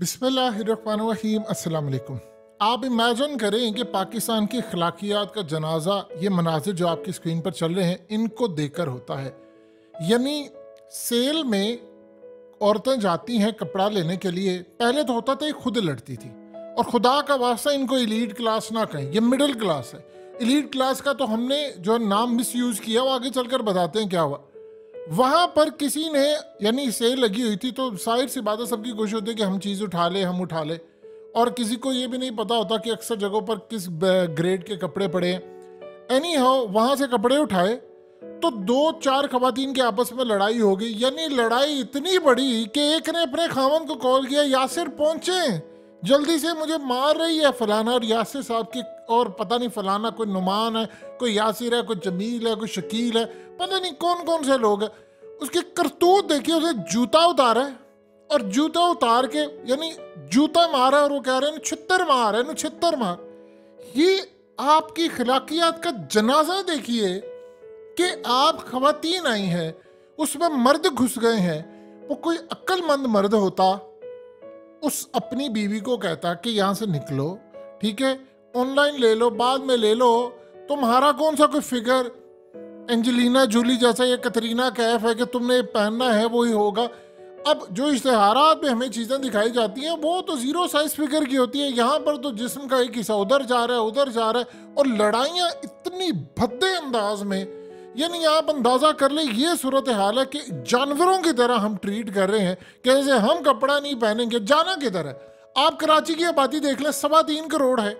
बिस्मिल्लाहिर्रहमानिर्रहीम अस्सलाम वालेकुम। आप इमेजिन करें कि पाकिस्तान की अखलाकियात का जनाजा ये मनाजिर जो आपकी स्क्रीन पर चल रहे हैं इनको देखकर होता है। यानी सेल में औरतें जाती हैं कपड़ा लेने के लिए, पहले तो होता था ये खुद लड़ती थी, और खुदा का वास्ता इनको एलीट क्लास ना कहें, ये मिडिल क्लास है। एलीट क्लास का तो हमने जो नाम मिस यूज़ किया वो आगे चलकर बताते हैं क्या हुआ। वहां पर किसी ने, यानी सेल लगी हुई थी तो जाहिर सी बात है सबकी कोशिश होती है कि हम चीज़ उठा ले, हम उठा ले, और किसी को ये भी नहीं पता होता कि अक्सर जगहों पर किस ग्रेड के कपड़े पड़े हैं। एनी हाउ वहां से कपड़े उठाए तो दो चार खवातीन के आपस में लड़ाई हो गई। यानी लड़ाई इतनी बड़ी कि एक ने अपने खामन को कॉल किया, यासिर पहुंचे जल्दी से, मुझे मार रही है फलाना। और यासिर साहब की, और पता नहीं फलाना कोई नुमान है, कोई यासिर है, कोई जमील है, कोई शकील है, पता नहीं कौन कौन से लोग हैं। उसकी करतूत देखिए, उसे जूता उतारा है, और जूता उतार के यानी जूता मारा, और वो कह रहे हैं छित्तर मार है, छित्तर मार। ये आपकी खिलाकियात का जनाजा देखिए कि आप खवातीन आई हैं, उसमें मर्द घुस गए हैं। वो कोई अक्लमंद मर्द होता उस अपनी बीवी को कहता कि यहाँ से निकलो, ठीक है, ऑनलाइन ले लो, बाद में ले लो, तुम्हारा कौन सा कोई फिगर एंजेलिना जूली जैसा या कतरीना कैफ है कि तुमने पहनना है वही होगा। अब जो इश्तेहारात में हमें चीज़ें दिखाई जाती हैं वो तो जीरो साइज फिगर की होती है। यहाँ पर तो जिस्म का एक हिस्सा उधर जा रहा है, उधर जा रहा है, और लड़ाइयाँ इतनी भद्दे अंदाज में, यानी आप अंदाज़ा कर ले ये सूरत हाल है कि जानवरों की तरह हम ट्रीट कर रहे हैं। कैसे हम कपड़ा नहीं पहनेंगे, जाना किधर है। आप कराची की आबादी देख लें, 3.25 करोड़ है,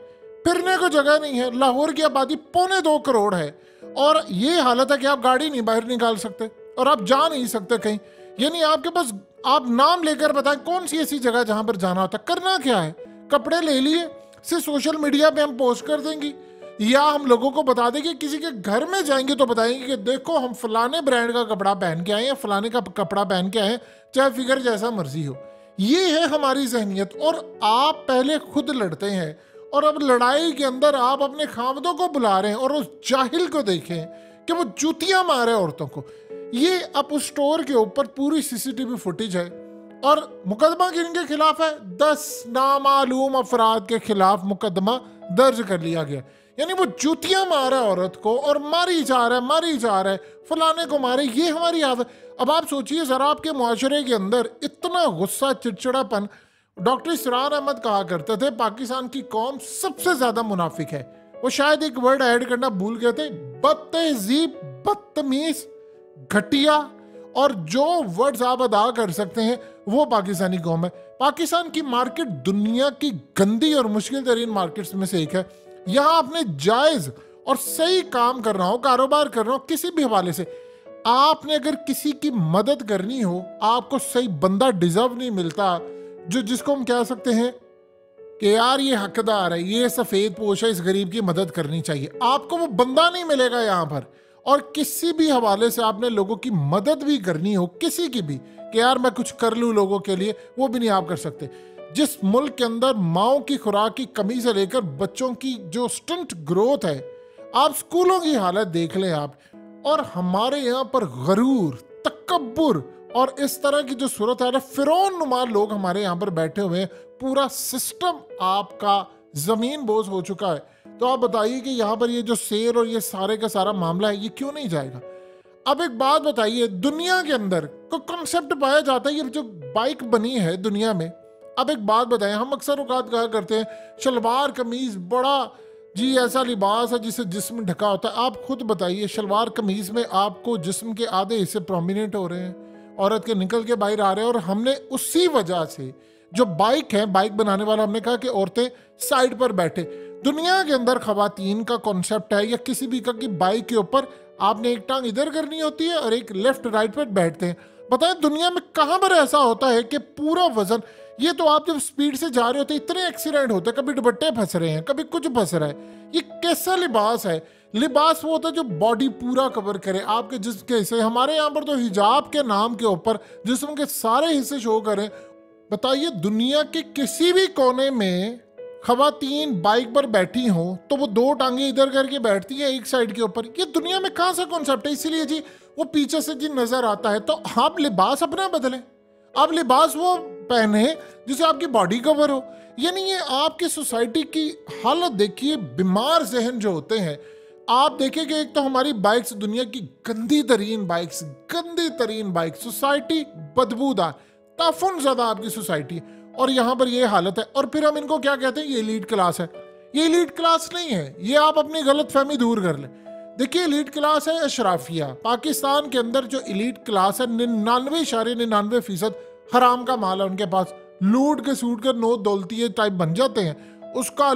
फिरने को जगह नहीं है। लाहौर की आबादी 2.25 करोड़ है, और ये हालत है कि आप गाड़ी नहीं बाहर निकाल सकते और आप जा नहीं सकते कहीं। यानी आपके पास, आप नाम लेकर बताएं कौन सी ऐसी जगह जहां पर जाना होता। करना क्या है, कपड़े ले लिए, सिर्फ सोशल मीडिया पे हम पोस्ट कर देंगे, या हम लोगों को बता देंगे, किसी के घर में जाएंगे तो बताएंगे कि देखो हम फलाने ब्रांड का कपड़ा पहन के आए हैं, फलाने का कपड़ा पहन के आए हैं, चाहे फिगर जैसा मर्जी हो। ये है हमारी जहनियत। और आप पहले खुद लड़ते हैं, और अब लड़ाई के अंदर आप अपने खामदों को बुला रहे हैं, और उस जाहिल को देखें कि वो जूतियां मारे औरतों को। ये अब उस स्टोर के ऊपर पूरी सीसीटीवी फुटेज है, और मुकदमा किनके खिलाफ है? 10 नामालूम अफराद के खिलाफ मुकदमा दर्ज कर लिया गया। यानी वो जूतियां मारा औरत को, और मारी जा रहा है, मारी जा रहा है, फलाने को मारे। ये हमारी आदत। अब आप सोचिए जरा, आपके मुआशरे के अंदर इतना गुस्सा, चिड़चिड़ापन। डॉक्टर इसरार अहमद कहा करते थे पाकिस्तान की कौम सबसे ज्यादा मुनाफिक है। वो शायद एक वर्ड ऐड करना भूल गए थे, बदतहजीब, बदतमीज, घटिया, और जो वर्ड्स आप अदा कर सकते हैं वो पाकिस्तानी कौम है। पाकिस्तान की मार्केट दुनिया की गंदी और मुश्किल तरीन मार्केट्स में से एक है। यहाँ आपने जायज और सही काम करना हो, कारोबार करना हो, किसी भी हवाले से, आपने अगर किसी की मदद करनी हो, आपको सही बंदा डिजर्व नहीं मिलता, जो जिसको हम कह सकते हैं कि यार ये हकदार है, ये सफेद पोश है, इस गरीब की मदद करनी चाहिए, आपको वो बंदा नहीं मिलेगा यहाँ पर। और किसी भी हवाले से आपने लोगों की मदद भी करनी हो, किसी की भी, कि यार मैं कुछ कर लूँ लोगों के लिए, वो भी नहीं आप कर सकते। जिस मुल्क के अंदर माओ की खुराक की कमी से लेकर बच्चों की जो स्टंट ग्रोथ है, आप स्कूलों की हालत देख लें आप, और हमारे यहाँ पर गरूर, तकब्बुर और इस तरह की जो सूरत है, फिरौन नुमा लोग हमारे यहाँ पर बैठे हुए हैं। पूरा सिस्टम आपका जमीन बोझ हो चुका है। तो आप बताइए कि यहाँ पर ये जो सेल और ये सारे का सारा मामला है, ये क्यों नहीं जाएगा? अब एक बात बताइए, दुनिया के अंदर कोई कॉन्सेप्ट पाया जाता है, ये जो बाइक बनी है दुनिया में। अब एक बात बताएं, हम अक्सर औकात कहा करते हैं शलवार कमीज बड़ा जी ऐसा लिबास है जिससे जिस्म ढका होता है। आप खुद बताइए, शलवार कमीज में आपको जिस्म के आधे हिस्से प्रोमिनेंट हो रहे हैं, औरत के निकल के बाहर आ रहे हैं। और हमने उसी वजह से जो बाइक है, बाइक बनाने वाला, हमने कहा कि औरतें साइड पर बैठे। दुनिया के अंदर खवातीन का कॉन्सेप्ट है, या किसी भी का, कि बाइक के ऊपर आपने एक टांग इधर करनी होती है और एक लेफ्ट राइट पर बैठते हैं। बताएं दुनिया में कहां पर ऐसा होता है कि पूरा वजन, ये तो आप जब स्पीड से जा रहे होते इतने एक्सीडेंट होते हैं, कभी दुपट्टे फंस रहे हैं, कभी कुछ फंस रहा है। ये कैसा लिबास है? लिबास वो होता है जो बॉडी पूरा कवर करे, आपके जिस्म के हिस्से। हमारे यहाँ पर तो हिजाब के नाम के ऊपर जिस्म के सारे हिस्से शो करें। बताइए दुनिया के किसी भी कोने में खवातीन बाइक पर बैठी हो तो वो 2 टांगे इधर करके बैठती है एक साइड के ऊपर। ये दुनिया में कहां सा कॉन्सेप्ट है? इसीलिए जी वो पीछे से जी नजर आता है। तो आप लिबास अपना बदलें, आप लिबास वो पहने जिसे आपकी बॉडी कवर हो। यानी ये आपकी सोसाइटी की हालत देखिए। बीमार जहन जो होते हैं, आप देखेंगे एक तो हमारी बाइक्स दुनिया की गंदी तरीन बाइक्स, सोसाइटी बदबूदार, ताफुन ज्यादा आपकी सोसाइटी है, और यहाँ पर ये हालत है। और फिर हम इनको क्या कहते हैं, ये एलीट क्लास है। ये एलीट क्लास नहीं है, ये आप अपनी गलत फहमी दूर कर लें। देखिए एलीट क्लास है अशराफिया। पाकिस्तान के अंदर जो एलीट क्लास है 99.99% हराम का माल है उनके पास। लूट के सूट के नोट दौलती टाइप बन जाते हैं, उसका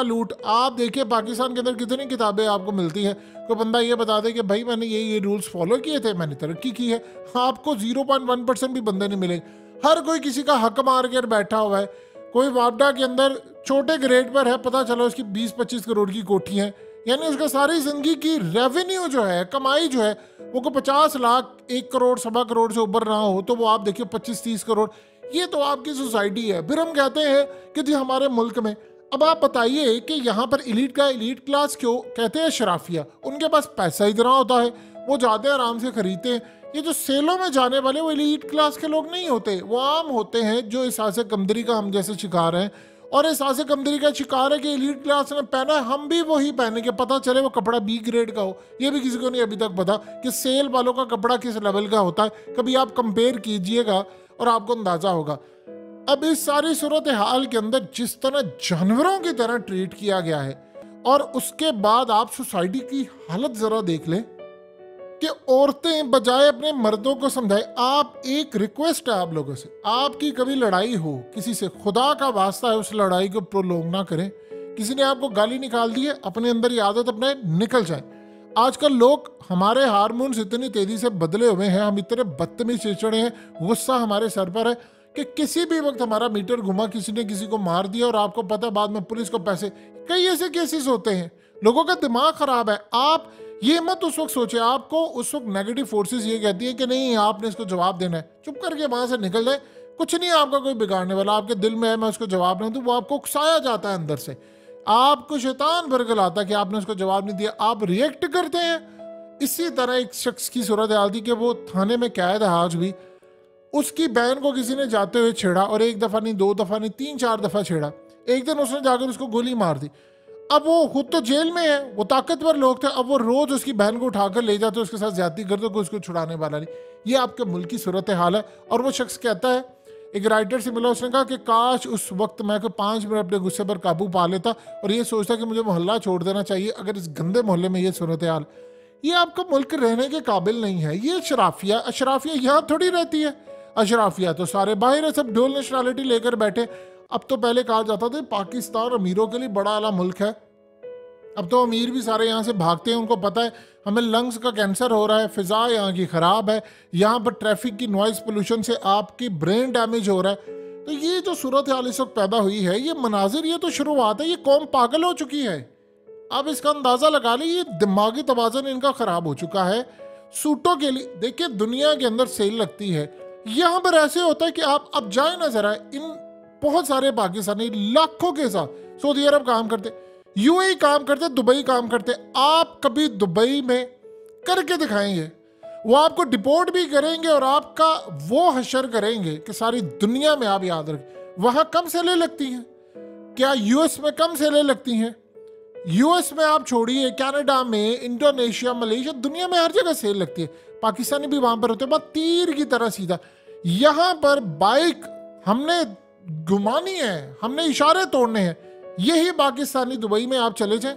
लूट। आप देखिए पाकिस्तान के अंदर कितनी किताबें आपको मिलती है, कोई बंदा ये बता दे कि भाई मैंने ये रूल्स फॉलो किए थे, मैंने तरक्की की है। आपको 0.1% भी बंदे नहीं मिलेंगे। हर कोई किसी का हक मार कर बैठा हुआ है। कोई वापडा के अंदर छोटे ग्रेड पर है, पता चला उसकी 20-25 करोड़ की कोठी है, यानी उसका सारी जिंदगी की रेवेन्यू जो है, कमाई जो है, वो को 50 लाख, 1 करोड़, 1.25 करोड़ से ऊपर ना हो तो वो आप देखिए 25-30 करोड़। ये तो आपकी सोसाइटी है। फिर हम कहते हैं कि जी हमारे मुल्क में, अब आप बताइए कि यहाँ पर एलीट क्लास क्यों कहते हैं शराफिया। उनके पास पैसा इतना होता है, वो जाते हैं आराम से खरीदते हैं। ये जो सेलों में जाने वाले वो एलीट क्लास के लोग नहीं होते, वो आम होते हैं जो एहसास कमदरी का हम जैसे शिकार हैं। और एहसास कमदरी का शिकार है कि एलीट क्लास ने पहना है, हम भी वही पहने के, पता चले वो कपड़ा बी ग्रेड का हो। ये भी किसी को नहीं अभी तक पता कि सेल वालों का कपड़ा किस लेवल का होता है। कभी आप कंपेयर कीजिएगा और आपको अंदाजा होगा। अब इस सारी सूरत हाल के अंदर जिस तरह जानवरों की तरह ट्रीट किया गया है, और उसके बाद आप सोसाइटी की हालत जरा देख लें कि औरतें बजाय अपने मर्दों को समझाए। आप, एक रिक्वेस्ट है आप लोगों से, आपकी कभी लड़ाई हो किसी से, खुदा का वास्ता है उस लड़ाई को प्रोलोंग ना करें। किसी ने आपको गाली निकाल दी है, अपने अंदर ये आदत अपने निकल जाए। आजकल लोग, हमारे हार्मोन्स इतनी तेजी से बदले हुए हैं, हम इतने बदतमीज चिड़चिड़े हैं, गुस्सा हमारे सर पर है कि किसी भी वक्त हमारा मीटर घुमा, किसी ने किसी को मार दिया और आपको पता, बाद में पुलिस को पैसे। कई ऐसे केसेस होते हैं। लोगों का दिमाग खराब है। आप ये मत उस वक्त सोचे, आपको उस वक्त नेगेटिव फोर्सेस ये कहती है कि नहीं आपने इसको जवाब देना है, चुप करके वहां से निकल जाए। कुछ नहीं आपका कोई बिगाड़ने वाला, आपके दिल में है मैं उसको जवाब नहीं दूं, वो आपको उकसाया जाता है अंदर से। आपको शैतान बरगलाता है कि आपने उसको जवाब नहीं दिया, आप रिएक्ट करते हैं। इसी तरह एक शख्स की सूरत हाल थी कि वो थाने में कैद है आज भी। उसकी बहन को किसी ने जाते हुए छेड़ा, और 1 दफा नहीं, 2 दफा नहीं, 3-4 दफा छेड़ा। एक दिन उसने जाकर उसको गोली मार दी। अब वो खुद तो जेल में है, वो ताकतवर लोग थे, अब वो रोज उसकी बहन को उठाकर ले जाते, उसके साथ ज्यादती करते, कोई उसको छुड़ाने वाला नहीं। ये आपके मुल्क की सूरत हाल है। और वो शख्स कहता है, एक राइटर से मिला, उसने कहा कि काश उस वक्त मैं कोई 5 मिनट अपने गुस्से पर काबू पा लेता और ये सोचता कि मुझे मोहल्ला छोड़ देना चाहिए अगर इस गंदे मोहल्ले में ये सूरत हाल। ये आपका मुल्क रहने के काबिल नहीं है। ये अशराफिया यहाँ थोड़ी रहती है। अशराफिया तो सारे बाहर है, सब डोल नेशनलिटी लेकर बैठे। अब तो पहले कहा जाता था पाकिस्तान अमीरों के लिए बड़ा आला मुल्क है, अब तो अमीर भी सारे यहाँ से भागते हैं। उनको पता है हमें लंग्स का कैंसर हो रहा है, फिजा यहाँ की ख़राब है, यहाँ पर ट्रैफिक की नॉइज़ पोल्यूशन से आपकी ब्रेन डैमेज हो रहा है। तो ये जो सूरत हाल इस वक्त पैदा हुई है, ये मनाजिर, ये तो शुरुआत है। ये कौम पागल हो चुकी है। अब इसका अंदाज़ा लगा ली, ये दिमागी तवाज़ुन इनका ख़राब हो चुका है। सूटों के लिए देखिए दुनिया के अंदर सेल लगती है, यहाँ पर ऐसे होता है कि आप अब जाए ना ज़रा, इन बहुत सारे पाकिस्तानी लाखों के साथ सऊदी अरब काम करते, यूएई काम करते, दुबई काम करते। आप कभी दुबई में करके दिखाएंगे, वो आपको डिपोर्ट भी करेंगे और आपका वो हशर करेंगे कि सारी दुनिया में आप याद रखें। वहां कम सेलें लगती हैं क्या? यूएस में कम सेलें लगती हैं? यूएस में आप छोड़िए, कनाडा में, इंडोनेशिया, मलेशिया, दुनिया में हर जगह सेल लगती है। पाकिस्तानी भी वहां पर होते हैं, बात तीर की तरह सीधा। यहां पर बाइक हमने घुमानी है, हमने इशारे तोड़ने हैं। यही पाकिस्तानी दुबई में आप चले जाएं,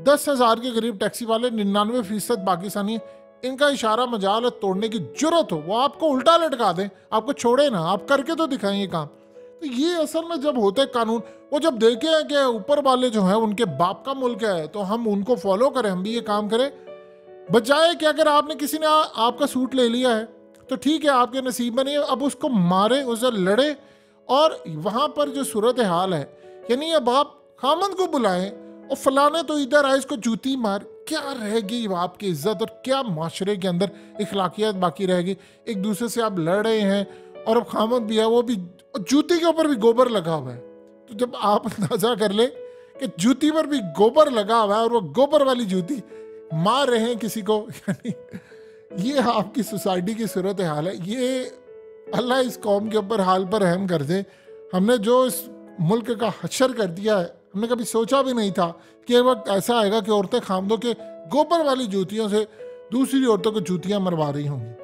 10,000 के करीब टैक्सी वाले, 99% पाकिस्तानी, इनका इशारा मजाल है तोड़ने की जरूरत हो, वो आपको उल्टा लटका दें, आपको छोड़े ना, आप करके तो दिखाएं ये काम। तो ये असल में जब होते हैं कानून, वो जब देखे हैं कि ऊपर वाले जो हैं उनके बाप का मुल्क है तो हम उनको फॉलो करें, हम भी ये काम करें, बजाय कि अगर आपने किसी ने आपका सूट ले लिया है तो ठीक है, आपके नसीब में नहीं है, अब उसको मारे, उससे लड़े। और वहाँ पर जो सूरत हाल है, यानी अब आप खामंद को बुलाएं और फलाने तो इधर आए, इसको जूती मार, क्या रहेगी आपकी इज्जत और क्या माशरे के अंदर इखलाकियत बाकी रहेगी? एक दूसरे से आप लड़ रहे हैं और अब खामंद भी है, वो भी जूती के ऊपर भी गोबर लगा हुआ है। तो जब आप अंदाजा कर ले कि जूती पर भी गोबर लगा हुआ है और वो गोबर वाली जूती मार रहे हैं किसी को, यानी ये आपकी सोसाइटी की सूरत हाल है। ये अल्लाह इस कौम के ऊपर हाल पर रहम कर दे। हमने जो इस मुल्क का हशर कर दिया है, हमने कभी सोचा भी नहीं था कि एक वक्त ऐसा आएगा कि औरतें खामदों के गोबर वाली जूतियों से दूसरी औरतों को जूतियां मरवा रही होंगी।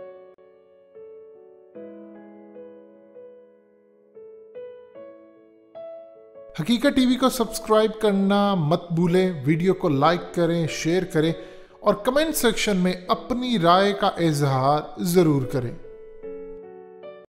हकीकत टीवी को सब्सक्राइब करना मत भूलें, वीडियो को लाइक करें, शेयर करें और कमेंट सेक्शन में अपनी राय का इजहार ज़रूर करें।